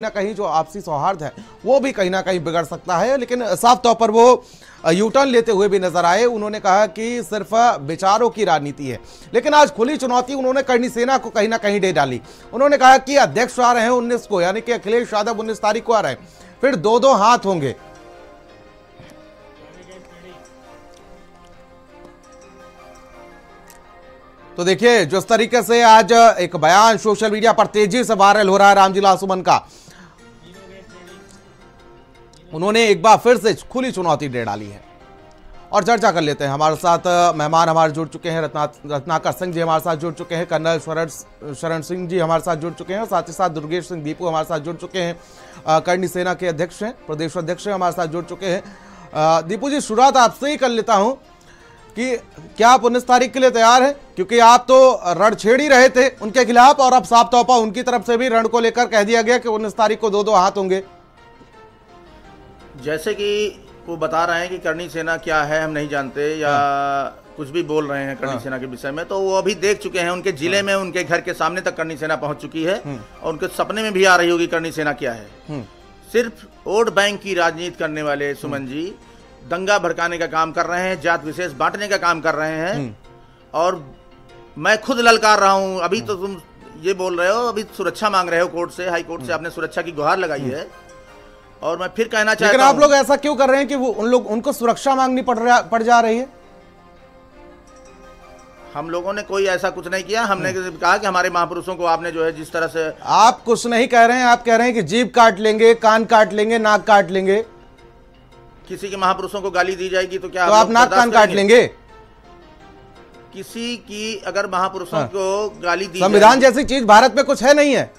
ना कहीं जो आपसी सौहार्द है वो भी कहीं ना कहीं बिगड़ सकता है। लेकिन साफ तौर पर वो यू टर्न लेते हुए भी नजर आए। उन्होंने कहा कि सिर्फ विचारों की राजनीति है, लेकिन आज खुली चुनौती उन्होंने करणी सेना को कहीं ना कहीं दे डाली। उन्होंने कहा कि अध्यक्ष आ रहे हैं 19 को, यानी कि अखिलेश यादव 19 तारीख को आ रहे हैं, फिर दो हाथ होंगे। तो देखिए जिस तरीके से आज एक बयान सोशल मीडिया पर तेजी से वायरल हो रहा है रामजी सुमन का, उन्होंने एक बार फिर से खुली चुनौती दे डाली है। और चर्चा कर लेते हैं। हमारे साथ मेहमान हमारे जुड़ चुके हैं, रत्नाकर सिंह जी हमारे साथ जुड़ चुके हैं, कर्नल शरण सिंह जी हमारे साथ जुड़ चुके हैं, और साथ ही साथ दुर्गेश सिंह दीपू हमारे साथ जुड़ चुके हैं, करणी सेना के अध्यक्ष हैं, प्रदेश अध्यक्ष हैं, हमारे साथ जुड़ चुके हैं। दीपू जी, शुरुआत आपसे ही कर लेता हूं कि क्या आप 19 तारीख के लिए तैयार हैं? क्योंकि आप तो रण छेड़ ही रहे थे उनके खिलाफ, और अब साफ तौर पर उनकी तरफ से भी रण को लेकर कह दिया गया कि 19 तारीख को दो हाथ होंगे। जैसे कि वो बता रहे हैं कि करणी सेना क्या है हम नहीं जानते, या कुछ भी बोल रहे हैं करणी सेना के विषय में, तो वो अभी देख चुके हैं। उनके जिले में, उनके घर के सामने तक करणी सेना पहुंच चुकी है, और उनके सपने में भी आ रही होगी करणी सेना क्या है। सिर्फ वोट बैंक की राजनीति करने वाले सुमन जी दंगा भड़काने का काम कर रहे हैं, जात विशेष बांटने का काम कर रहे हैं। और मैं खुद ललकार रहा हूं। अभी तो तुम ये बोल रहे हो, अभी सुरक्षा मांग रहे हो कोर्ट से, हाई कोर्ट से आपने सुरक्षा की गुहार लगाई है, और मैं फिर कहना चाहता हूं, लेकिन आप लोग ऐसा क्यों कर रहे हैं कि वो उनको सुरक्षा मांगनी पड़ जा रही है? हम लोगों ने कोई ऐसा कुछ नहीं किया। हमने कहा कि हमारे महापुरुषों को आपने जो है जिस तरह से, आप कुछ नहीं कह रहे हैं, आप कह रहे हैं कि जीभ काट लेंगे, कान काट लेंगे, नाक काट लेंगे। किसी के महापुरुषों को गाली दी जाएगी तो क्या तो आप नाक कान काट लेंगे? किसी की अगर महापुरुषों को गाली दी, संविधान जैसी चीज भारत में कुछ है नहीं है।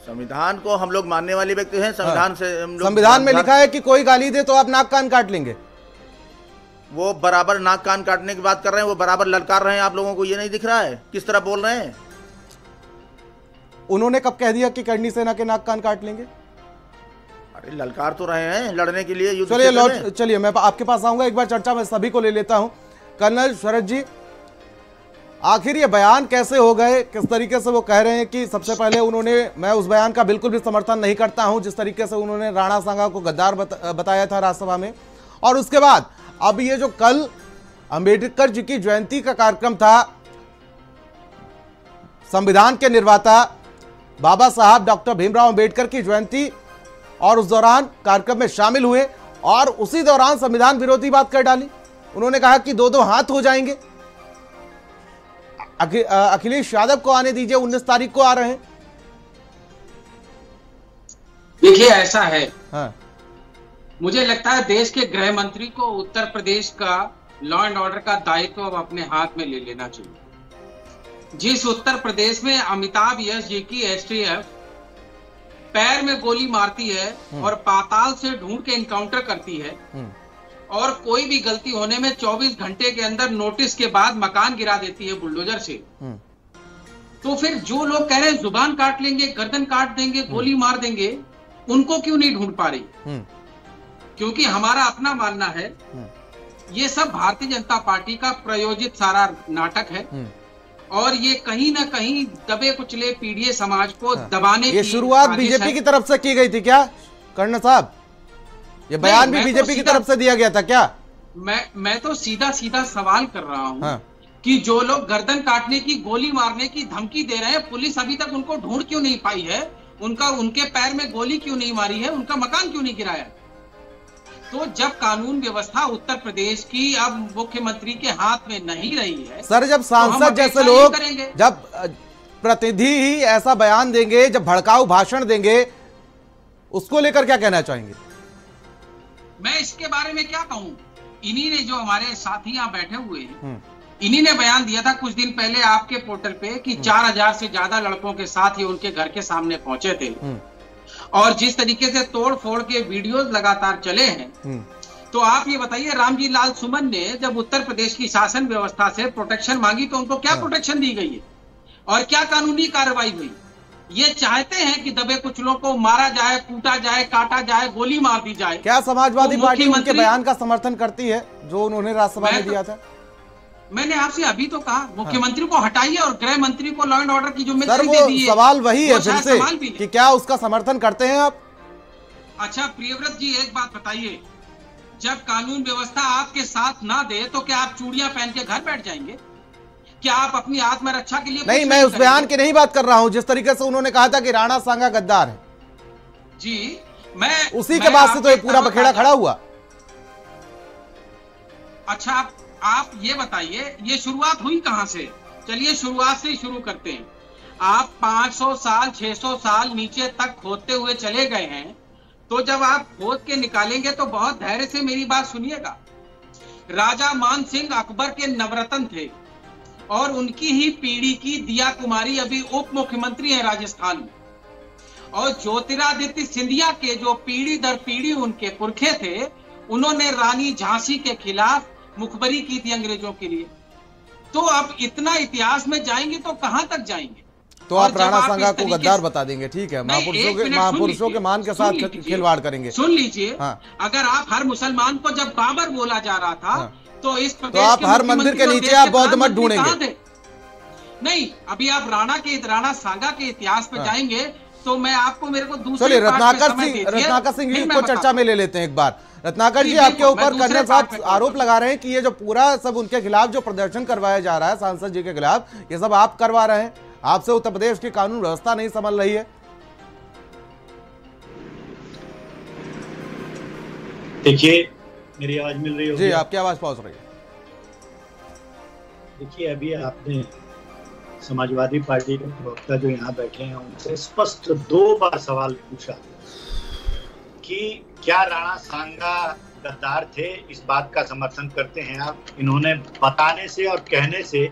संविधान को हम लोग मानने वाले व्यक्ति हैं। संविधान से हम लोग, संविधान में लिखा है कि कोई गाली दे तो आप नाक कान काट लेंगे। वो बराबर नाक कान काटने की बात कर रहे हैं, वो बराबर ललकार रहे हैं। आप लोगों को ये नहीं दिख रहा है किस तरह बोल रहे हैं? उन्होंने कब कह दिया कि करणी सेना के नाक कान काट लेंगे? अरे ललकार तो रहे हैं लड़ने के लिए। चलिए मैं आपके पास आऊंगा, एक बार चर्चा में सभी को ले लेता हूं। कर्नल शरद जी, आखिर ये बयान कैसे हो गए? किस तरीके से वो कह रहे हैं कि सबसे पहले मैं उस बयान का बिल्कुल भी समर्थन नहीं करता हूं जिस तरीके से उन्होंने राणा सांगा को गद्दार बताया था राज्यसभा में, और उसके बाद अब ये जो कल अंबेडकर जी की जयंती का कार्यक्रम था, संविधान के निर्माता बाबा साहब डॉक्टर भीमराव अंबेडकर की जयंती, और उस दौरान कार्यक्रम में शामिल हुए और उसी दौरान संविधान विरोधी बात कर डाली। उन्होंने कहा कि दो हाथ हो जाएंगे। अखिलेश यादव को आने दीजिए, 19 तारीख को आ रहे हैं। देखिए ऐसा है, हाँ। मुझे लगता है देश के गृह मंत्री को उत्तर प्रदेश का लॉ एंड ऑर्डर का दायित्व अब अपने हाथ में ले लेना चाहिए। जिस उत्तर प्रदेश में अमिताभ यश जी की एसटीएफ पैर में गोली मारती है और पाताल से ढूंढ के इनकाउंटर करती है, और कोई भी गलती होने में 24 घंटे के अंदर नोटिस के बाद मकान गिरा देती है बुलडोजर से, तो फिर जो लोग कह रहे हैं जुबान काट लेंगे, गर्दन काट देंगे, गोली मार देंगे, उनको क्यों नहीं ढूंढ पा रही? क्योंकि हमारा अपना मानना है ये सब भारतीय जनता पार्टी का प्रायोजित सारा नाटक है, और ये कहीं ना कहीं दबे कुचले पीढ़िए समाज को दबाने ये शुरुआत बीजेपी की तरफ से की गई थी क्या कर्नल साहब? ये बयान भी बीजेपी की तरफ से दिया गया था क्या? मैं तो सीधा सवाल कर रहा हूँ कि जो लोग गर्दन काटने की, गोली मारने की धमकी दे रहे हैं, पुलिस अभी तक उनको ढूंढ क्यों नहीं पाई है? उनके पैर में गोली क्यों नहीं मारी है? उनका मकान क्यों नहीं गिराया? तो जब कानून व्यवस्था उत्तर प्रदेश की अब मुख्यमंत्री के हाथ में नहीं रही है, सर, जब सांसद जैसे लोग, जब प्रतिनिधि ही ऐसा बयान देंगे, जब भड़काऊ भाषण देंगे, उसको लेकर क्या कहना चाहेंगे? मैं इसके बारे में क्या कहूं? इन्हीं ने, जो हमारे साथी यहाँ बैठे हुए हैं, इन्हीं ने बयान दिया था कुछ दिन पहले आपके पोर्टल पे कि 4000 से ज्यादा लड़कों के साथ ही उनके घर के सामने पहुंचे थे, और जिस तरीके से तोड़ फोड़ के वीडियोस लगातार चले हैं। तो आप ये बताइए, रामजी लाल सुमन ने जब उत्तर प्रदेश की शासन व्यवस्था से प्रोटेक्शन मांगी तो उनको क्या प्रोटेक्शन दी गई है और क्या कानूनी कार्रवाई हुई? ये चाहते हैं कि दबे कुचलों को मारा जाए, कूटा जाए, काटा जाए, गोली मार दी जाए। क्या समाजवादी पार्टी उनके बयान का समर्थन करती है जो उन्होंने राज्यसभा में दिया था? मैंने आपसे अभी तो कहा मुख्यमंत्री को हटाइए और गृह मंत्री को लॉ एंड ऑर्डर की जिम्मेदारी दे दीजिए। सवाल वही है फिर से कि क्या उसका समर्थन करते हैं आप? अच्छा प्रियव्रत जी, एक बात बताइए, जब कानून व्यवस्था आपके साथ ना दे तो क्या आप चूड़ियां पहन के घर बैठ जाएंगे? क्या आप अपनी आत्मरक्षा के लिए? नहीं, मैं उस बयान की नहीं बात कर रहा हूं, जिस तरीके से उन्होंने कहा था कि राणा सांगा गद्दार है जी, मैं उसी के बाद से तो ये पूरा बखेड़ा खड़ा हुआ। अच्छा आप ये बताइए, ये शुरुआत हुई कहां से? चलिए शुरुआत से ही शुरू करते हैं। आप 500 साल 600 साल नीचे तक खोदते हुए चले गए हैं, तो जब आप खोद के निकालेंगे तो बहुत धैर्य से मेरी बात सुनिएगा। राजा मान सिंह अकबर के नवरत्न थे और उनकी ही पीढ़ी की दिया कुमारी अभी उप मुख्यमंत्री है राजस्थान में, और ज्योतिरादित्य सिंधिया के जो पीढ़ी दर पीढ़ी उनके पुरखे थे, उन्होंने रानी झांसी के खिलाफ मुखबरी की थी अंग्रेजों के लिए। तो अब इतना इतिहास में जाएंगे तो कहां तक जाएंगे? तो आप राणा सांगा को गद्दार बता देंगे, ठीक है, महापुरुषों के मान के साथ खिलवाड़ करेंगे। सुन लीजिए, अगर आप हर मुसलमान को जब बाबर बोला जा रहा था तो इस तो आप हर मंदिर के नीचे आप बौद्ध मत ढूंढेंगे। नहीं, अभी आप राणा सांगा के इतिहास पे जाएंगे तो मैं आपको, मेरे को दूसरे चलिए रत्नाकर सिंह जी को चर्चा में ले लेते हैं एक बार। रत्नाकर जी, आपके ऊपर कर्नल साहब आरोप लगा रहे हैं कि ये जो पूरा सब उनके खिलाफ जो प्रदर्शन करवाया जा रहा है सांसद जी के खिलाफ, ये सब आप करवा रहे हैं, आपसे उत्तर प्रदेश की कानून व्यवस्था नहीं संभल रही है। देखिए, मेरी आवाज मिल रही है जी? आपकी आवाज पहुंच रही है। देखिए, अभी आपने समाजवादी पार्टी के प्रवक्ता जो यहाँ बैठे हैं उनसे स्पष्ट 2 बार सवाल पूछा कि क्या राणा सांगा गद्दार थे, इस बात का समर्थन करते हैं आप? इन्होंने बताने से और कहने से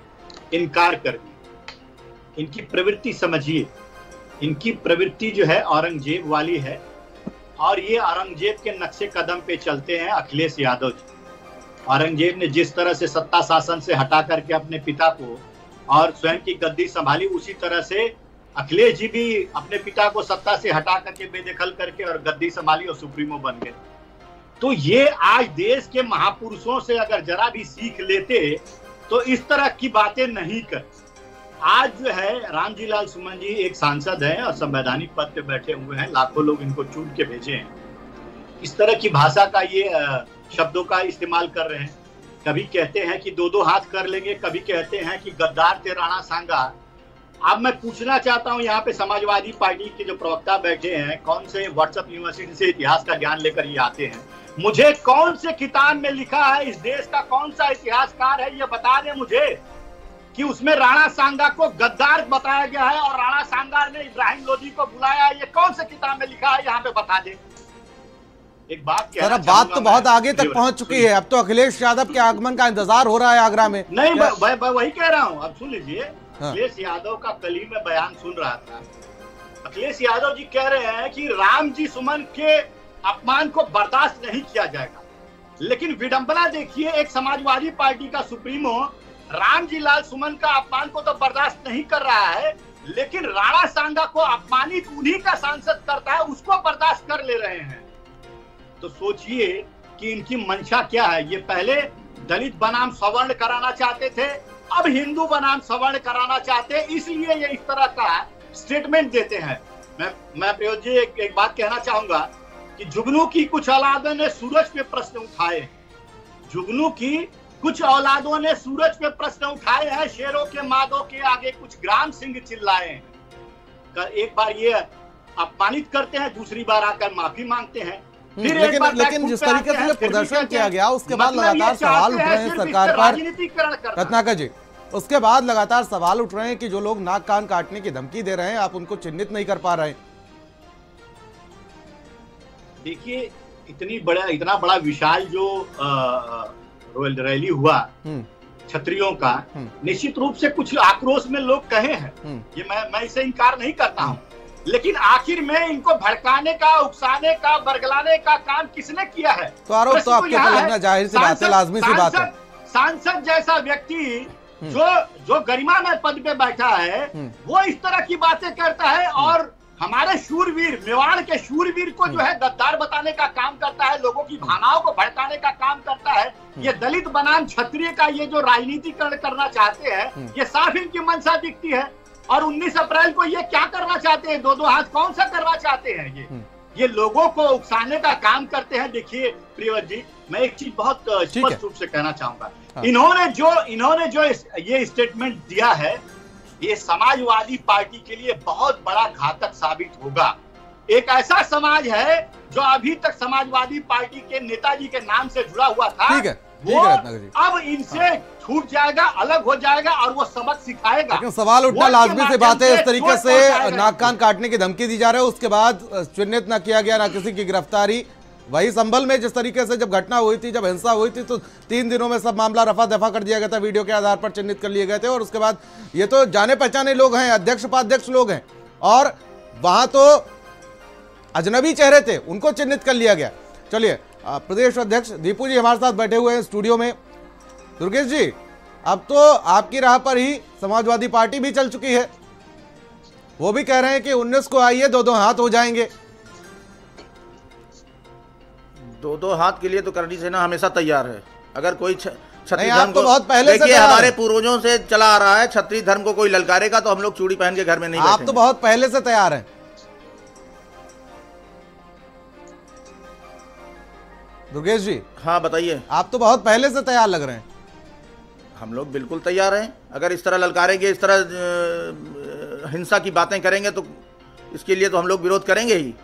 इनकार कर दिया। इनकी प्रवृत्ति समझिए, इनकी प्रवृत्ति जो है औरंगजेब वाली है, और ये औरंगजेब के नक्शे कदम पे चलते हैं अखिलेश यादव जी। औरंगजेब ने जिस तरह से सत्ता शासन से हटा करके अपने पिता को और स्वयं की गद्दी संभाली, उसी तरह से अखिलेश जी भी अपने पिता को सत्ता से हटा करके बेदखल करके और गद्दी संभाली और सुप्रीमो बन गए। तो ये आज देश के महापुरुषों से अगर जरा भी सीख लेते तो इस तरह की बातें नहीं कर। आज जो है रामजी लाल सुमन जी एक सांसद हैं और संवैधानिक पद पे बैठे हुए हैं, लाखों लोग इनको चुन के भेजे हैं। इस तरह की भाषा का ये शब्दों का इस्तेमाल कर रहे हैं। कभी कहते हैं कि 2-2 हाथ कर लेंगे, कभी कहते हैं कि गद्दार थे राणा सांगा। अब मैं पूछना चाहता हूं, यहाँ पे समाजवादी पार्टी के जो प्रवक्ता बैठे हैं, कौन से व्हाट्सएप यूनिवर्सिटी से इतिहास का ज्ञान लेकर ये आते हैं? मुझे कौन से किताब में लिखा है, इस देश का कौन सा इतिहासकार है, ये बता दें मुझे कि उसमें राणा सांगा को गद्दार बताया गया है और राणा सांगा ने इब्राहिम लोधी को बुलाया है। ये कौन से किताब में लिखा है, यहाँ पे बता दें। एक बात सर, अब बात तो बहुत आगे तक पहुंच चुकी है। अब तो अखिलेश यादव के आगमन का इंतजार हो रहा है आगरा में। नहीं, वही कह रहा हूं। अब सुन लीजिए, अखिलेश यादव का कल ही में बयान सुन रहा था। अखिलेश यादव जी कह रहे हैं कि राम जी सुमन के अपमान को बर्दाश्त नहीं किया जाएगा। लेकिन विडंबना देखिए, एक समाजवादी पार्टी का सुप्रीमो राम जी लाल सुमन का अपमान को तो बर्दाश्त नहीं कर रहा है, लेकिन राणा सांगा को अपमानित उन्हीं का सांसद करता है, उसको बर्दाश्त कर ले रहे हैं। तो सोचिए कि इनकी मंशा क्या है। ये पहले दलित बनाम सवर्ण कराना चाहते थे, अब हिंदू बनाम सवर्ण कराना चाहते हैं, इसलिए ये इस तरह का स्टेटमेंट देते हैं। मैं प्रयोज जी एक बात कहना चाहूंगा कि जुगनू की कुछ औलादों ने सूरज पे प्रश्न उठाए, जुगनू की कुछ औलादों ने सूरज पे प्रश्न उठाए हैं, शेरों के मादों के आगे कुछ ग्राम सिंह चिल्लाए हैं। एक बार ये अपमानित करते हैं, दूसरी बार आकर माफी मांगते हैं। लेकिन जिस तरीके से प्रदर्शन किया गया उसके बाद लगातार सवाल उठ रहे हैं सरकार पर। रत्नाकर जी, उसके बाद लगातार सवाल उठ रहे हैं कि जो लोग नाक कान काटने की धमकी दे रहे हैं, आप उनको चिन्हित नहीं कर पा रहे हैं। देखिए, इतना बड़ा विशाल जो रैली हुआ क्षत्रियों का, निश्चित रूप से कुछ आक्रोश में लोग कहे हैं, ये मैं इसे इनकार नहीं करता हूं। लेकिन आखिर में इनको भड़काने का, उकसाने का, बरगलाने का काम किसने किया है? तो आरोप तो आपके ऊपर लगना जाहिर सी बात है, लाजमी सी बात है। सांसद जैसा व्यक्ति जो गरिमा में पद पे बैठा है, वो इस तरह की बातें करता है और हमारे शूरवीर, मेवाड़ के शूरवीर को जो है गद्दार बताने का काम करता है, लोगों की भावनाओं को भड़काने का काम करता है। ये दलित बनाम क्षत्रिय का ये जो राजनीतिकरण करना चाहते हैं, ये साफ इनकी मंशा दिखती है। और 19 अप्रैल को ये क्या करना चाहते हैं, दो हाथ कौन सा करना चाहते हैं? ये लोगों को उकसाने का काम करते हैं। देखिए प्रियव्रत जी, मैं एक चीज बहुत स्पष्ट रूप से कहना चाहूंगा। इन्होंने जो ये स्टेटमेंट दिया है, ये समाजवादी पार्टी के लिए बहुत बड़ा घातक साबित होगा। एक ऐसा समाज है जो अभी तक समाजवादी पार्टी के नेताजी के नाम से जुड़ा हुआ था, वो अब इनसे छूट जाएगा, अलग हो जाएगा और वो सबक सिखाएगा। लेकिन सवाल उठना लाजमी सी बात है, इस तरीके से नाक कान काटने की धमकी दी जा रही है, उसके बाद चिन्हित न किया गया, ना किसी की गिरफ्तारी। वही संभल में जिस तरीके से जब घटना हुई थी, जब हिंसा हुई थी, तो 3 दिनों में सब मामला रफा दफा कर दिया गया था, वीडियो के आधार पर चिन्हित कर लिए गए थे। और उसके बाद ये तो जाने पहचाने लोग हैं, अध्यक्ष उपाध्यक्ष लोग हैं, और वहां तो अजनबी चेहरे थे, उनको चिन्हित कर लिया गया। चलिए, प्रदेश अध्यक्ष दीपू जी हमारे साथ बैठे हुए हैं स्टूडियो में। दुर्गेश जी, अब तो आपकी राह पर ही समाजवादी पार्टी भी चल चुकी है, वो भी कह रहे हैं कि 19 को आइए, 2-2 हाथ हो जाएंगे। 2-2 हाथ के लिए तो करनी सेना हमेशा तैयार है। अगर कोई क्षत्रिय धर्म को बहुत पहले से, देखिए हमारे पूर्वजों से चला आ रहा है, क्षत्रिय धर्म को कोई ललकारेगा तो हम लोग चूड़ी पहन के घर में नहीं बैठेंगे। आप तो बहुत पहले से तैयार हैं। दुर्गेश जी, हाँ बताइए। आप तो बहुत पहले से तैयार लग रहे हैं। हम लोग बिल्कुल तैयार हैं। अगर इस तरह ललकारेंगे, इस तरह हिंसा की बातें करेंगे तो इसके लिए तो हम लोग विरोध करेंगे ही।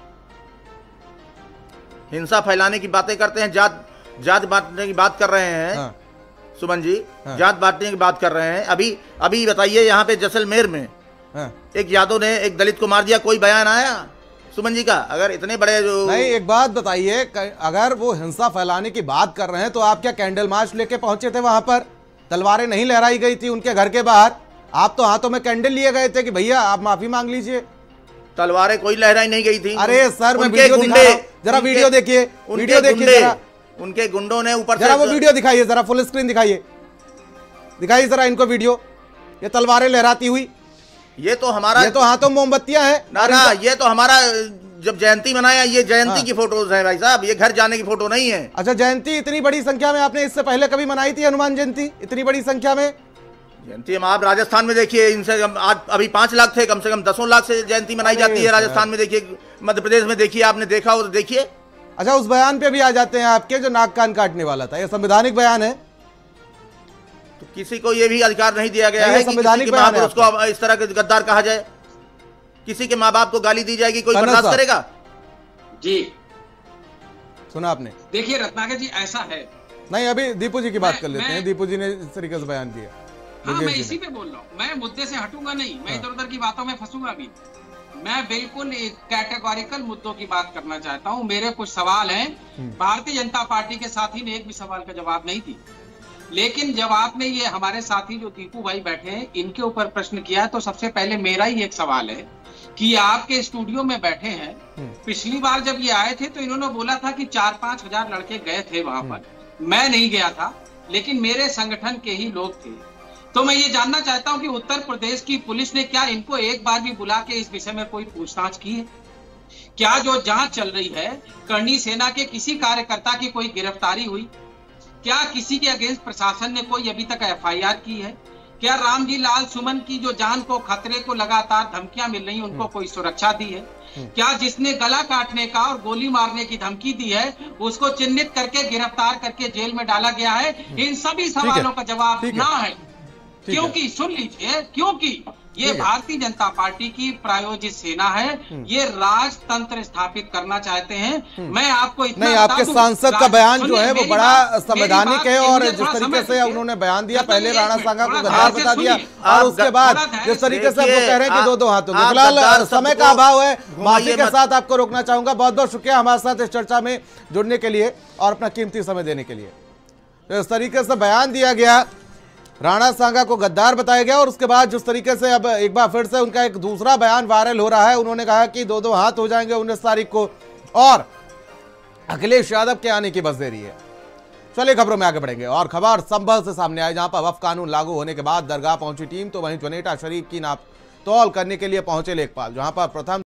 हिंसा फैलाने की बातें करते हैं, जात बांटने की बात कर रहे हैं। हाँ। सुमन जी, हाँ। जात बांटने की बात कर रहे हैं। अभी बताइए, यहाँ पे जैसलमेर में हाँ। एक यादव ने एक दलित को मार दिया, कोई बयान आया सुमन जी का? अगर इतने बड़े जो नहीं, एक बात बताइए, अगर वो हिंसा फैलाने की बात कर रहे हैं तो आप क्या कैंडल मार्च लेके पहुंचे थे वहां पर? तलवारें नहीं लहराई गई थी उनके घर के बाहर? आप तो हाथों में कैंडल लिए गए थे कि भैया आप माफी मांग लीजिए। तलवारें कोई लहराई नहीं गई थी। अरे सर, मैं वीडियो दिखा रहा हूं, जरा वीडियो देखिए, वीडियो देखिए जरा। उनके गुंडों ने ऊपर जरा वो वीडियो दिखाइए, जरा फुल स्क्रीन दिखाइए जरा इनको वीडियो, ये तलवारें लहराती हुई। ये तो हमारा, ये तो हाथों में मोमबत्तियां हैं ना, ये तो हमारा जब जयंती मनाया, ये जयंती की फोटोज है भाई साहब, ये घर जाने की फोटो नहीं है। अच्छा, जयंती इतनी बड़ी संख्या में आपने इससे पहले कभी मनाई थी? हनुमान जयंती इतनी बड़ी संख्या में? जयंती हम आप राजस्थान में देखिए, इनसे आज अभी 5 लाख थे, कम से कम 10 लाख से जयंती मनाई जाती है राजस्थान में। देखिए, मध्य प्रदेश में देखिए, आपने देखा हो तो देखिए। अच्छा, उस बयान पे भी आ जाते हैं आपके, जो नाक कान काटने वाला था, ये संवैधानिक बयान है? तो किसी को ये भी अधिकार नहीं दिया गया है कि संवैधानिक बयान है, उसको इस तरह के गद्दार कहा जाए। किसी के माँ बाप को गाली दी जाएगी, कोई बर्दाश्त करेगा? जी सुना आपने? देखिए रत्नाकर जी, ऐसा है नहीं, अभी दीपू जी की बात कर लेते हैं। दीपू जी ने इस तरीके से बयान दिया। हाँ, मैं इसी पे बोल रहा हूँ, मैं मुद्दे से हटूंगा नहीं, मैं इधर उधर की बातों में फंसूंगा भी। मैं बिल्कुल एक कैटेगोरिकल मुद्दों की बात करना चाहता हूँ। मेरे कुछ सवाल हैं, भारतीय जनता पार्टी के साथी ने एक भी सवाल का जवाब नहीं दी, लेकिन जब आपने ये हमारे साथी जो दीपू भाई बैठे हैं, इनके ऊपर प्रश्न किया, तो सबसे पहले मेरा ही एक सवाल है कि आपके स्टूडियो में बैठे हैं, पिछली बार जब ये आए थे तो इन्होंने बोला था कि 4-5 हजार लड़के गए थे वहां पर। मैं नहीं गया था, लेकिन मेरे संगठन के ही लोग थे। तो मैं ये जानना चाहता हूं कि उत्तर प्रदेश की पुलिस ने क्या इनको एक बार भी बुला के इस विषय में कोई पूछताछ की है? क्या जो जांच चल रही है, करनी सेना के किसी कार्यकर्ता की कोई गिरफ्तारी हुई? क्या किसी के अगेंस्ट प्रशासन ने कोई अभी तक एफआईआर की है? क्या रामजी लाल सुमन की जो जान को खतरे को लगातार धमकियां मिल रही, उनको कोई सुरक्षा दी है? क्या जिसने गला काटने का और गोली मारने की धमकी दी है, उसको चिन्हित करके गिरफ्तार करके जेल में डाला गया है? इन सभी सवालों का जवाब ना है, क्योंकि सुन लीजिए, क्योंकि ये भारतीय जनता पार्टी की प्रायोजित सेना है, ये राजतंत्र स्थापित करना चाहते हैं। मैं आपको इतना नहीं, आपके सांसद का बयान जो है वो बड़ा संवैधानिक है, और जिस तरीके से उन्होंने बयान दिया, पहले राणा सांगा को गद्दार बता दिया, और उसके बाद जिस तरीके से वो कह रहे हैं कि 2-2 हाथों में। फिलहाल समय का अभाव है, माफी के साथ आपको रोकना चाहूंगा। बहुत बहुत शुक्रिया हमारे साथ इस चर्चा में जुड़ने के लिए और अपना कीमती समय देने के लिए। तो इस तरीके से बयान दिया गया, राणा सांगा को गद्दार बताया गया, और उसके बाद जिस तरीके से अब एक बार फिर से उनका एक दूसरा बयान वायरल हो रहा है। उन्होंने कहा कि 2-2 हाथ हो जाएंगे 19 तारीख को, और अखिलेश यादव के आने की बस देरी है। चलिए खबरों में आगे बढ़ेंगे, और खबर संभल से सामने आई, जहां पर वक्फ कानून लागू होने के बाद दरगाह पहुंची टीम, तो वहीं जनेटा शरीफ की नाप तौल करने के लिए पहुंचे लेखपाल, जहां पर प्रथम